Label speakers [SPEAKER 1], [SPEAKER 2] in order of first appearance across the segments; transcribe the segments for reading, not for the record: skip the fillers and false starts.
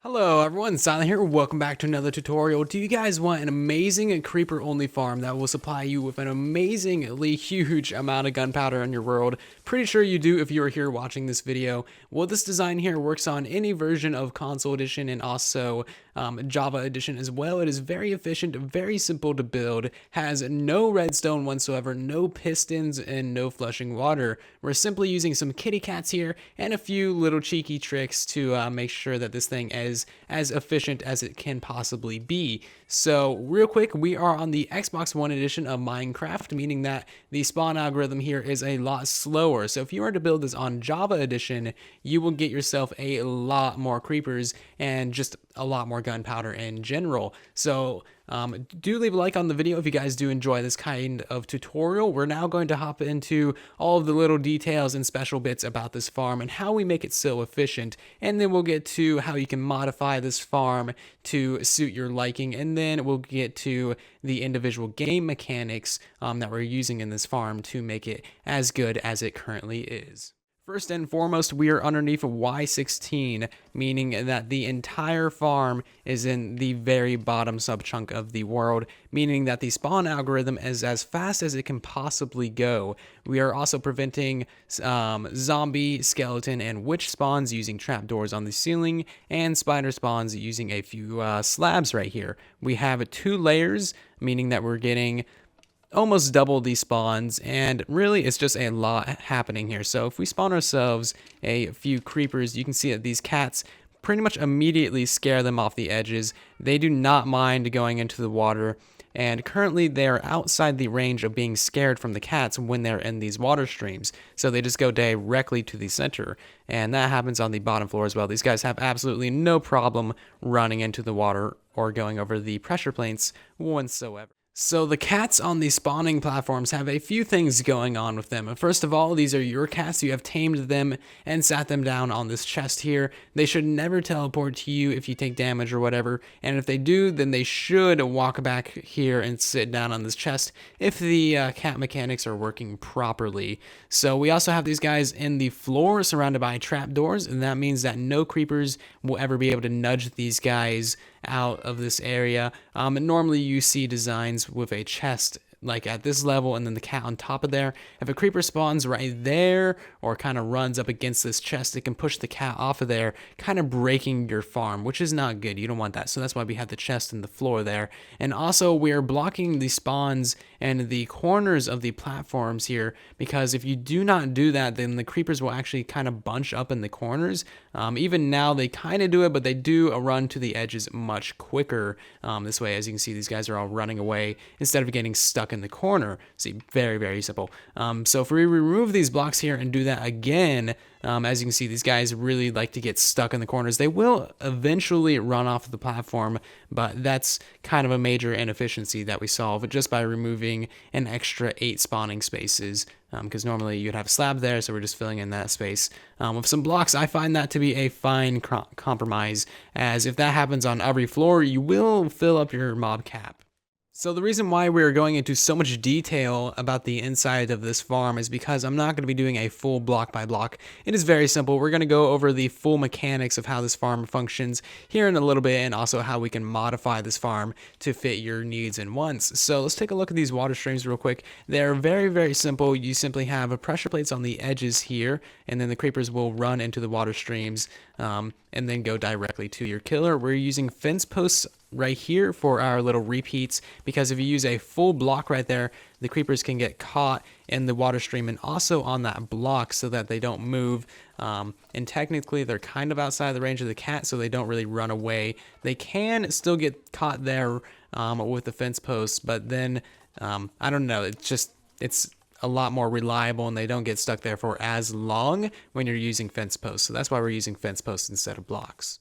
[SPEAKER 1] Hello everyone, Silent here. Welcome back to another tutorial. Do you guys want an amazing creeper only farm that will supply you with an amazingly huge amount of gunpowder in your world? Pretty sure you do if you are here watching this video. Well, this design here works on any version of console edition and also Java edition as well. It is very efficient, very simple to build, has no redstone whatsoever, no pistons, and no flushing water. We're simply using some kitty cats here and a few little cheeky tricks to make sure that this thing is as efficient as it can possibly be. So real quick, we are on the Xbox One edition of Minecraft, meaning that the spawn algorithm here is a lot slower. So if you were to build this on Java edition, you will get yourself a lot more creepers and just a lot more gunpowder in general. So do leave a like on the video if you guys do enjoy this kind of tutorial. We're now going to hop into all of the little details and special bits about this farm and how we make it so efficient, and then we'll get to how you can modify this farm to suit your liking, and then we'll get to the individual game mechanics that we're using in this farm to make it as good as it currently is. First and foremost, we are underneath Y16, meaning that the entire farm is in the very bottom subchunk of the world, meaning that the spawn algorithm is as fast as it can possibly go. We are also preventing zombie, skeleton, and witch spawns using trapdoors on the ceiling, and spider spawns using a few slabs right here. We have 2 layers, meaning that we're getting almost double these spawns, and really it's just a lot happening here. So if we spawn ourselves a few creepers, you can see that these cats pretty much immediately scare them off the edges. They do not mind going into the water, and currently they're outside the range of being scared from the cats when they're in these water streams, so they just go directly to the center, and that happens on the bottom floor as well. These guys have absolutely no problem running into the water or going over the pressure plates whatsoever. So the cats on these spawning platforms have a few things going on with them. First of all, these are your cats. You have tamed them and sat them down on this chest here. They should never teleport to you if you take damage or whatever, and if they do, then they should walk back here and sit down on this chest if the cat mechanics are working properly. So we also have these guys in the floor surrounded by trapdoors, and that means that no creepers will ever be able to nudge these guys out of this area. And normally you see designs with a chest like at this level and then the cat on top of there. If a creeper spawns right there or kind of runs up against this chest, it can push the cat off of there, kind of breaking your farm, which is not good. You don't want that. So that's why we have the chest and the floor there. And also we're blocking the spawns and the corners of the platforms here, because if you do not do that, then the creepers will actually kind of bunch up in the corners. Even now they kind of do it, but they do run to the edges much quicker. This way, as you can see, these guys are all running away instead of getting stuck in the corner. See, very, very simple. So if we remove these blocks here and do that again, as you can see, these guys really like to get stuck in the corners. They will eventually run off the platform, but that's kind of a major inefficiency that we solve just by removing an extra 8 spawning spaces, because normally you'd have a slab there, so we're just filling in that space. With some blocks, I find that to be a fine compromise, as if that happens on every floor, you will fill up your mob cap. So the reason why we're going into so much detail about the inside of this farm is because I'm not going to be doing a full block by block. It is very simple. We're going to go over the full mechanics of how this farm functions here in a little bit, and also how we can modify this farm to fit your needs and wants. So let's take a look at these water streams real quick. They're very, very simple. You simply have pressure plates on the edges here, and then the creepers will run into the water streams and then go directly to your killer. We're using fence posts right here for our little repeats, because if you use a full block right there, the creepers can get caught in the water stream and also on that block so that they don't move. And technically they're kind of outside the range of the cat, so they don't really run away. They can still get caught there with the fence posts, but then I don't know, it's a lot more reliable, and they don't get stuck there for as long when you're using fence posts. So that's why we're using fence posts instead of blocks.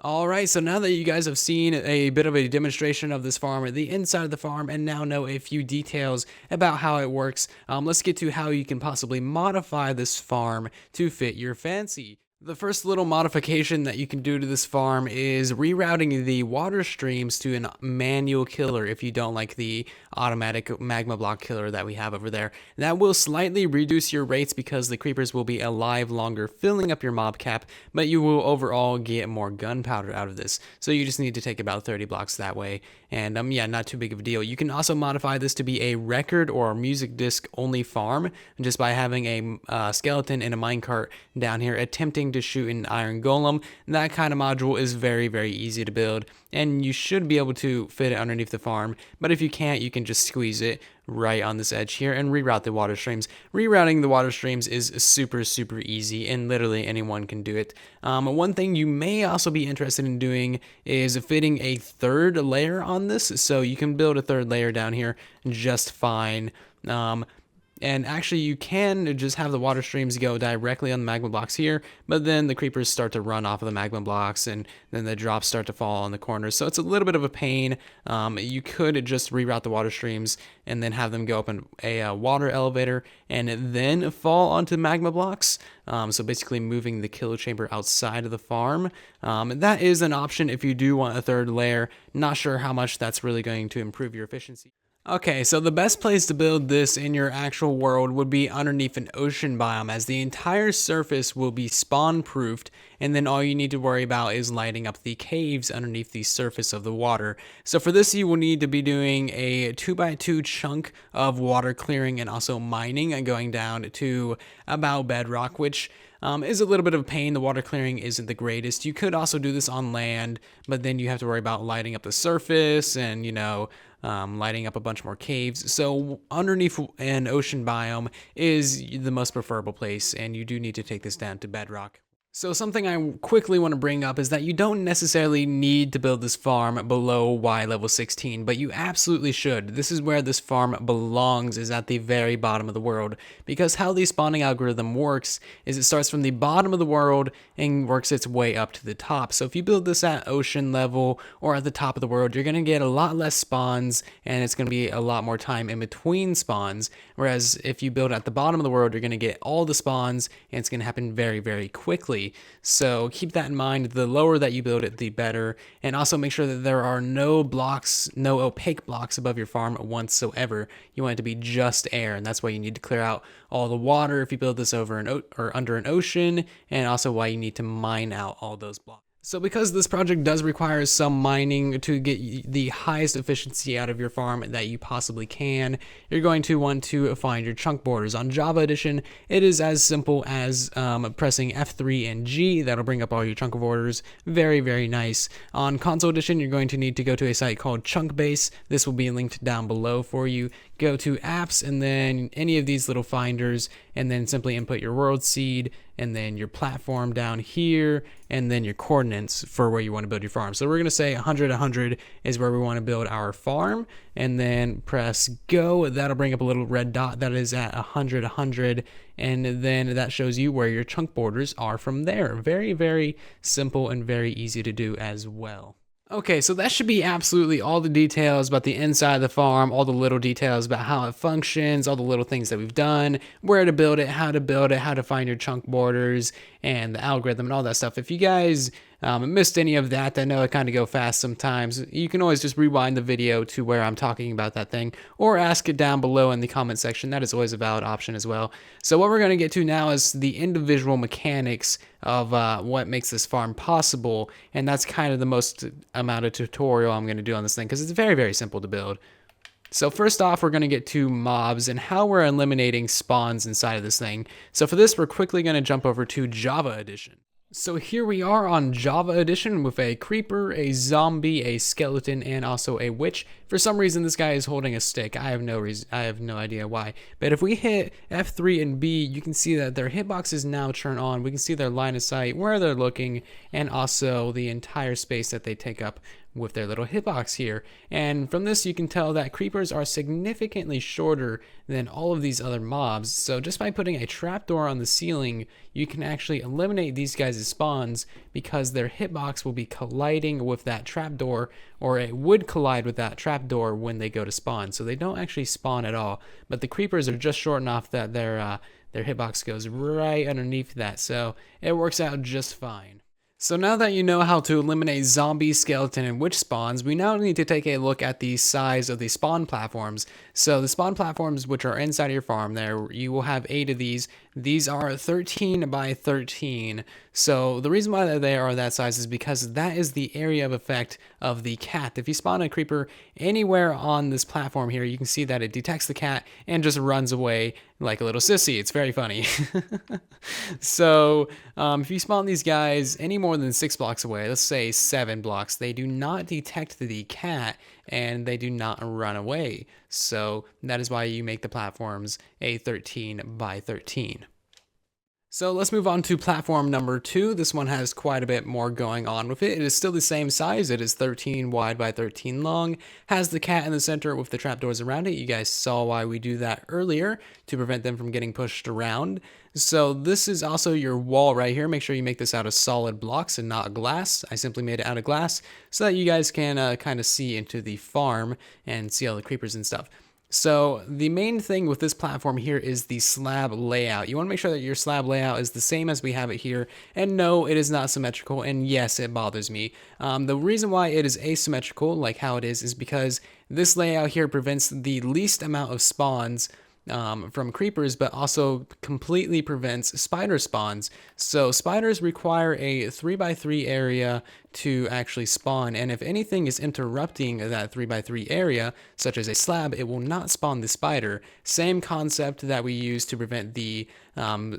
[SPEAKER 1] Alright, so now that you guys have seen a bit of a demonstration of this farm, the inside of the farm, and now know a few details about how it works, let's get to how you can possibly modify this farm to fit your fancy. The first little modification that you can do to this farm is rerouting the water streams to a manual killer if you don't like the automatic magma block killer that we have over there. That will slightly reduce your rates because the creepers will be alive longer, filling up your mob cap, but you will overall get more gunpowder out of this. So you just need to take about 30 blocks that way. And yeah, not too big of a deal. You can also modify this to be a record or music disc only farm just by having a skeleton in a minecart down here attempting to shoot an iron golem. That kind of module is very, very easy to build, and you should be able to fit it underneath the farm. But if you can't, you can just squeeze it right on this edge here and reroute the water streams. Rerouting the water streams is super, super easy, and literally anyone can do it. One thing you may also be interested in doing is fitting a third layer on this, so you can build a third layer down here just fine. And actually, you can just have the water streams go directly on the magma blocks here, but then the creepers start to run off of the magma blocks, and then the drops start to fall on the corners. So it's a little bit of a pain. You could just reroute the water streams and then have them go up in a water elevator and then fall onto magma blocks. So basically moving the kill chamber outside of the farm. That is an option if you do want a third layer. Not sure how much that's really going to improve your efficiency. Okay, so the best place to build this in your actual world would be underneath an ocean biome, as the entire surface will be spawn proofed, and then all you need to worry about is lighting up the caves underneath the surface of the water. So for this, you will need to be doing a 2x2 chunk of water clearing and also mining and going down to about bedrock, which is a little bit of a pain. The water clearing isn't the greatest. You could also do this on land, but then you have to worry about lighting up the surface and, lighting up a bunch more caves. So underneath an ocean biome is the most preferable place, and you do need to take this down to bedrock. So something I quickly want to bring up is that you don't necessarily need to build this farm below Y level 16, but you absolutely should. This is where this farm belongs, is at the very bottom of the world, because how the spawning algorithm works is it starts from the bottom of the world and works its way up to the top. So if you build this at ocean level or at the top of the world, you're going to get a lot less spawns, and it's going to be a lot more time in between spawns. Whereas if you build at the bottom of the world, you're going to get all the spawns, and it's going to happen very, very quickly. So keep that in mind. The lower that you build it, the better. And also make sure that there are no blocks, no opaque blocks above your farm whatsoever. You want it to be just air, and that's why you need to clear out all the water if you build this over or under an ocean, and also why you need to mine out all those blocks. So because this project does require some mining to get the highest efficiency out of your farm that you possibly can, you're going to want to find your chunk borders. On Java Edition, it is as simple as pressing F3 and G. That'll bring up all your chunk borders. Very, very nice. On Console Edition, you're going to need to go to a site called Chunkbase. This will be linked down below for you. Go to apps and then any of these little finders, and then simply input your world seed and then your platform down here, and then your coordinates for where you want to build your farm. So we're going to say 100, 100 is where we want to build our farm, and then press go. That'll bring up a little red dot that is at 100, 100, and then that shows you where your chunk borders are from there. Very, very simple and very easy to do as well. Okay, so that should be absolutely all the details about the inside of the farm, all the little details about how it functions, all the little things that we've done, where to build it, how to find your chunk borders, and the algorithm and all that stuff. If you guys missed any of that, I know I kind of go fast sometimes. You can always just rewind the video to where I'm talking about that thing, or ask it down below in the comment section. That is always a valid option as well. So what we're going to get to now is the individual mechanics of what makes this farm possible, and that's kind of the most amount of tutorial I'm going to do on this thing, because it's very, very simple to build. So first off, we're going to get to mobs and how we're eliminating spawns inside of this thing. So for this, we're quickly going to jump over to Java Edition. So here we are on Java Edition with a creeper, a zombie, a skeleton, and also a witch. For some reason, this guy is holding a stick. I have no idea why. But if we hit F3 and B, you can see that their hitbox is now turned on. We can see their line of sight, where they're looking, and also the entire space that they take up with their little hitbox here. And from this, you can tell that creepers are significantly shorter than all of these other mobs. So just by putting a trapdoor on the ceiling, you can actually eliminate these guys' spawns, because their hitbox will be colliding with that trapdoor, or it would collide with that trapdoor when they go to spawn. So they don't actually spawn at all, but the creepers are just short enough that their hitbox goes right underneath that, so it works out just fine. So now that you know how to eliminate zombie, skeleton, and witch spawns, we now need to take a look at the size of the spawn platforms. So the spawn platforms, which are inside of your farm there, you will have 8 of these. These are 13 by 13. So the reason why they are that size is because that is the area of effect of the cat. If you spawn a creeper anywhere on this platform here, you can see that it detects the cat and just runs away like a little sissy. It's very funny. So if you spawn these guys any more than 6 blocks away, let's say 7 blocks, they do not detect the cat and they do not run away. So that is why you make the platforms a 13 by 13. So let's move on to platform number 2. This one has quite a bit more going on with it. It is still the same size. It is 13 wide by 13 long. Has the cat in the center with the trapdoors around it. You guys saw why we do that earlier, to prevent them from getting pushed around. So this is also your wall right here. Make sure you make this out of solid blocks and not glass. I simply made it out of glass so that you guys can kind of see into the farm and see all the creepers and stuff. So the main thing with this platform here is the slab layout. You want to make sure that your slab layout is the same as we have it here. And no, it is not symmetrical. And yes, it bothers me. The reason why it is asymmetrical, like how it is because this layout here prevents the least amount of spawns from creepers, but also completely prevents spider spawns. So spiders require a 3x3 area to actually spawn, and if anything is interrupting that 3x3 area, such as a slab, it will not spawn the spider. Same concept that we use to prevent the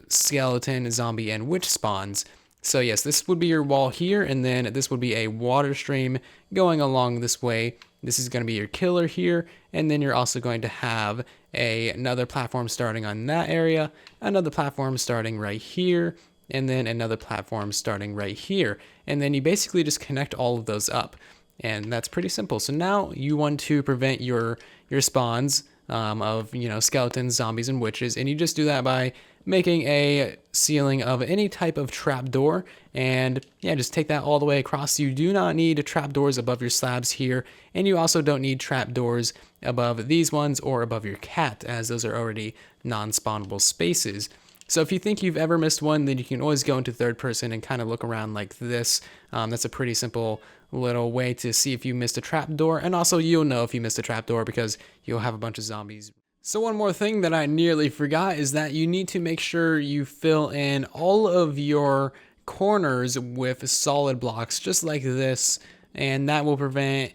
[SPEAKER 1] skeleton, zombie, and witch spawns. So yes, this would be your wall here, and then this would be a water stream going along this way. This is going to be your killer here, and then you're also going to have another platform starting on that area, another platform starting right here, and then another platform starting right here. And then you basically just connect all of those up, and that's pretty simple. So now you want to prevent your spawns of, you know, skeletons, zombies, and witches, and you just do that by making a ceiling of any type of trapdoor, and yeah, just take that all the way across. You do not need trapdoors above your slabs here, and you also don't need trapdoors above these ones or above your cat, as those are already non-spawnable spaces. So if you think you've ever missed one, then you can always go into third person and kind of look around like this. That's a pretty simple little way to see if you missed a trapdoor, and also you'll know if you missed a trapdoor because you'll have a bunch of zombies. So one more thing that I nearly forgot is that you need to make sure you fill in all of your corners with solid blocks, just like this, and that will prevent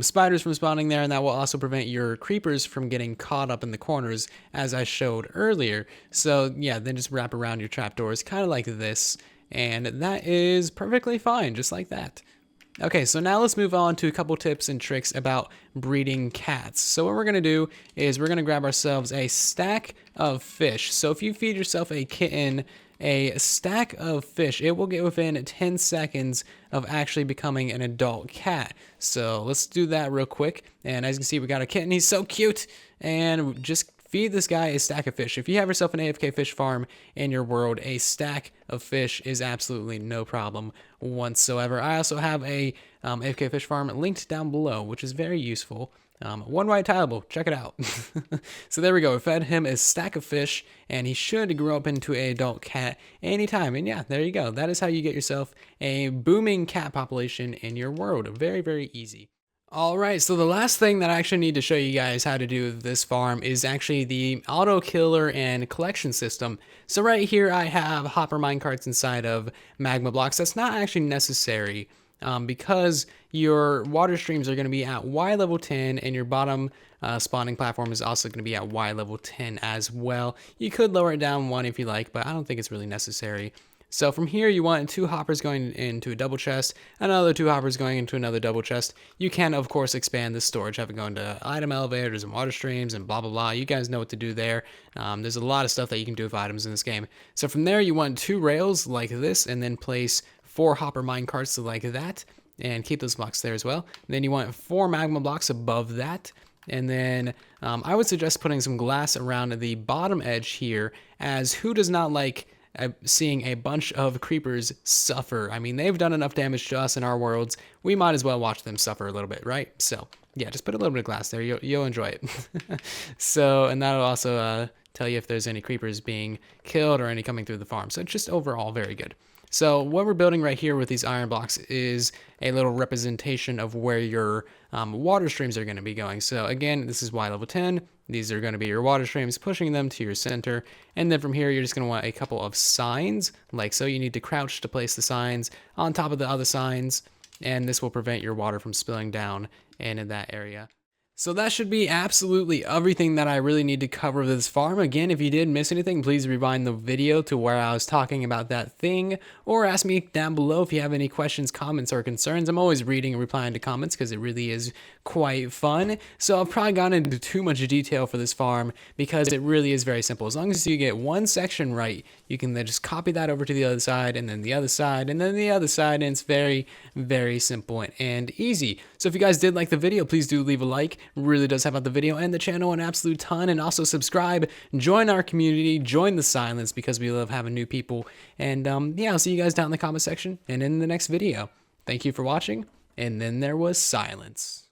[SPEAKER 1] spiders from spawning there, and that will also prevent your creepers from getting caught up in the corners, as I showed earlier. So yeah, then just wrap around your trapdoors, kind of like this, and that is perfectly fine, just like that. Okay, so now let's move on to a couple tips and tricks about breeding cats. So what we're going to do is we're going to grab ourselves a stack of fish. So if you feed yourself a kitten a stack of fish, it will get within 10 seconds of actually becoming an adult cat. So let's do that real quick. And as you can see, we got a kitten. He's so cute. And just feed this guy a stack of fish. If you have yourself an AFK fish farm in your world, a stack of fish is absolutely no problem whatsoever. I also have a AFK fish farm linked down below, which is very useful. One white tileable, check it out. So there we go. We fed him a stack of fish, and he should grow up into an adult cat anytime. And yeah, there you go. That is how you get yourself a booming cat population in your world. Very, very easy. Alright, so the last thing that I actually need to show you guys how to do this farm is actually the auto killer and collection system. So right here I have hopper minecarts inside of magma blocks. That's not actually necessary because your water streams are going to be at Y level 10, and your bottom spawning platform is also going to be at Y level 10 as well. You could lower it down one if you like, but I don't think it's really necessary. So from here, you want 2 hoppers going into a double chest, another 2 hoppers going into another double chest. You can, of course, expand the storage, have it go into item elevators and water streams and blah, blah, blah. You guys know what to do there. There's a lot of stuff that you can do with items in this game. So from there, you want 2 rails like this, and then place 4 hopper minecarts like that, and keep those blocks there as well. And then you want 4 magma blocks above that. And then I would suggest putting some glass around the bottom edge here, as who does not like seeing a bunch of creepers suffer? I mean, they've done enough damage to us in our worlds. We might as well watch them suffer a little bit, right? So yeah, just put a little bit of glass there. You'll enjoy it. So, and that'll also tell you if there's any creepers being killed or any coming through the farm. So it's just overall very good. So what we're building right here with these iron blocks is a little representation of where your water streams are going to be going. So again, this is Y level 10. These are going to be your water streams, pushing them to your center. And then from here, you're just going to want a couple of signs, like so. You need to crouch to place the signs on top of the other signs, and this will prevent your water from spilling down and in that area. So that should be absolutely everything that I really need to cover this farm. Again, if you did miss anything, please rewind the video to where I was talking about that thing, or ask me down below if you have any questions, comments, or concerns. I'm always reading and replying to comments because it really is quite fun. So I've probably gone into too much detail for this farm because it really is very simple. As long as you get one section right, you can then just copy that over to the other side, and then the other side, and then the other side, and it's very, very simple and easy. So if you guys did like the video, please do leave a like. Really does help out the video and the channel an absolute ton. And also subscribe, join our community, join the silence, because we love having new people. And yeah, I'll see you guys down in the comment section and in the next video. Thank you for watching. And then there was silence.